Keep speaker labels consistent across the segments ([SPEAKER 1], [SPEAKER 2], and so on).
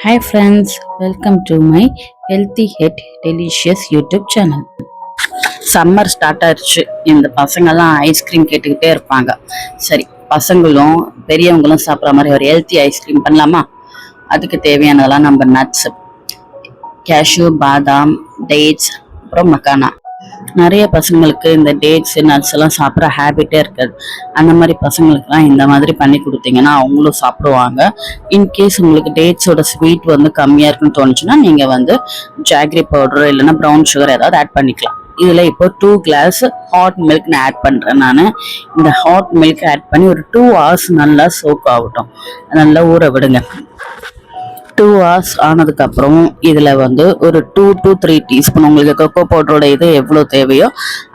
[SPEAKER 1] Hi friends, welcome to my Healthy Head Delicious YouTube channel. Summer start ஆயிடுச்சு. இந்த பசங்கள்லாம் ice cream கேட்டுக்கிட்டே இருப்பாங்க. சரி, பசங்களும் பெரியவங்களும் சாப்பிட்ற மாதிரி ஒரு ஹெல்த்தி ஐஸ்கிரீம் பண்ணலாமா? அதுக்கு தேவையானதெல்லாம் நம்ம நட்ஸ், கேஷ்யூ, பாதாம், டேட்ஸ், அப்புறம் மக்கானா. நிறைய பசங்களுக்கு இந்த டேட்ஸ் நட்ஸ் எல்லாம் சாப்பிட்ற ஹேபிட்டே இருக்காது. அந்த மாதிரி பசங்களுக்குலாம் இந்த மாதிரி பண்ணி கொடுத்தீங்கன்னா அவங்களும் சாப்பிடுவாங்க. இன்கேஸ் உங்களுக்கு டேட்ஸோட ஸ்வீட் வந்து கம்மியாக இருக்குன்னு தோணுச்சுன்னா நீங்கள் வந்து ஜாக்ரி பவுடர் இல்லைன்னா ப்ரௌன் சுகர் ஏதாவது ஆட் பண்ணிக்கலாம். இதில் இப்போ 2 கிளாஸ் ஹாட் மில்க் நான் ஆட் பண்ணுறேன். நான் இந்த ஹாட் மில்க் ஆட் பண்ணி ஒரு 2 hours நல்லா சோக் ஆகட்டும், நல்லா ஊற விடுங்க. 2 hours ஆனதுக்கப்புறம் இதில் வந்து ஒரு 2 to 3 டீஸ்பூன் உங்களுக்கு கொக்கோ பவுடரோட இது எவ்வளோ தேவையோ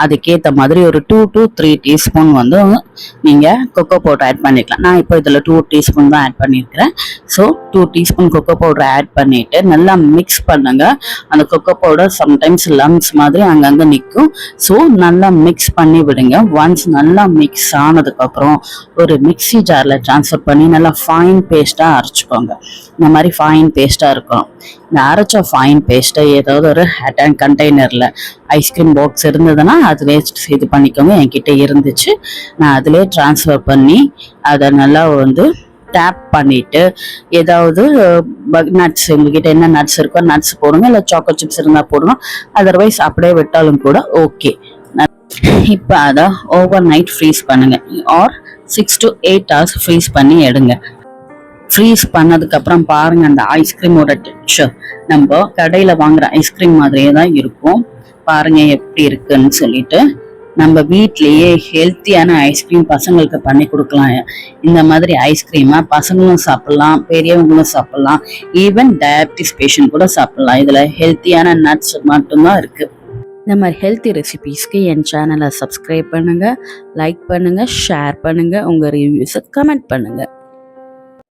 [SPEAKER 1] அதுக்கேற்ற மாதிரி ஒரு 2 to 3 டீஸ்பூன் வந்து நீங்கள் கொக்கோ பவுடர் ஆட் பண்ணிக்கலாம். நான் இப்போ இதில் 2 டீஸ்பூன் தான் ஆட் பண்ணியிருக்கிறேன். So 2 teaspoon cocoa powder add பண்ணிவிட்டு நல்லா மிக்ஸ் பண்ணுங்கள். அந்த கொக்கோ பவுடர் சம்டைம்ஸ் லம்ஸ் மாதிரி அங்கங்கே நிற்கும். ஸோ நல்லா மிக்ஸ் பண்ணி விடுங்க. ஒன்ஸ் நல்லா மிக்ஸ் ஆனதுக்கப்புறம் ஒரு மிக்ஸி ஜாரில் ட்ரான்ஸ்ஃபர் பண்ணி நல்லா ஃபைன் பேஸ்ட்டாக அரைச்சிக்கோங்க. இந்த மாதிரி ஃபைன் பேஸ்ட்டாக இருக்கும். இந்த அரைச்ச ஃபைன் பேஸ்ட்டை ஏதாவது ஒரு கண்டெய்னரில் ஐஸ்கிரீம் பாக்ஸ் இருந்ததுன்னா அதிலே இது பண்ணிக்கோங்க. என்கிட்ட இருந்துச்சு, நான் அதிலே ட்ரான்ஸ்ஃபர் பண்ணி அதை நல்லா வந்து டேப் பண்ணிவிட்டு ஏதாவது நட்ஸ், உங்ககிட்ட என்ன நட்ஸ் இருக்கோ நட்ஸ் போடுங்க, இல்லை சாக்கோ சிப்ஸ் இருந்தால் போடுங்க. அதர்வைஸ் அப்படியே விட்டாலும் கூட ஓகே. இப்போ அதை ஓவர் நைட் ஃப்ரீஸ் பண்ணுங்க, ஆர் 6 to 8 hours ஃப்ரீஸ் பண்ணி எடுங்க. ஃப்ரீஸ் பண்ணதுக்கப்புறம் பாருங்க, அந்த ஐஸ்கிரீமோட டெக்ஸ்சர் நம்ம கடையில் வாங்குற ஐஸ்கிரீம் மாதிரியே தான் இருக்கும். பாருங்க எப்படி இருக்குன்னு சொல்லிட்டு. நம்ம வீட்லேயே ஹெல்த்தியான ஐஸ்கிரீம் பசங்களுக்கு பண்ணி கொடுக்கலாம். இந்த மாதிரி ஐஸ்கிரீமை பசங்களும் சாப்பிட்லாம், பெரியவங்களும் சாப்பிட்லாம், ஈவன் டயபிட்டிஸ் பேஷண்ட் கூட சாப்பிட்லாம். இதில் ஹெல்த்தியான நட்ஸ் மட்டும்தான் இருக்குது. இந்த மாதிரி ஹெல்த்தி ரெசிபீஸ்க்கு என் சேனலை சப்ஸ்கிரைப் பண்ணுங்கள், லைக் பண்ணுங்கள், ஷேர் பண்ணுங்கள், உங்கள் ரிவ்யூஸை கமெண்ட் பண்ணுங்கள்.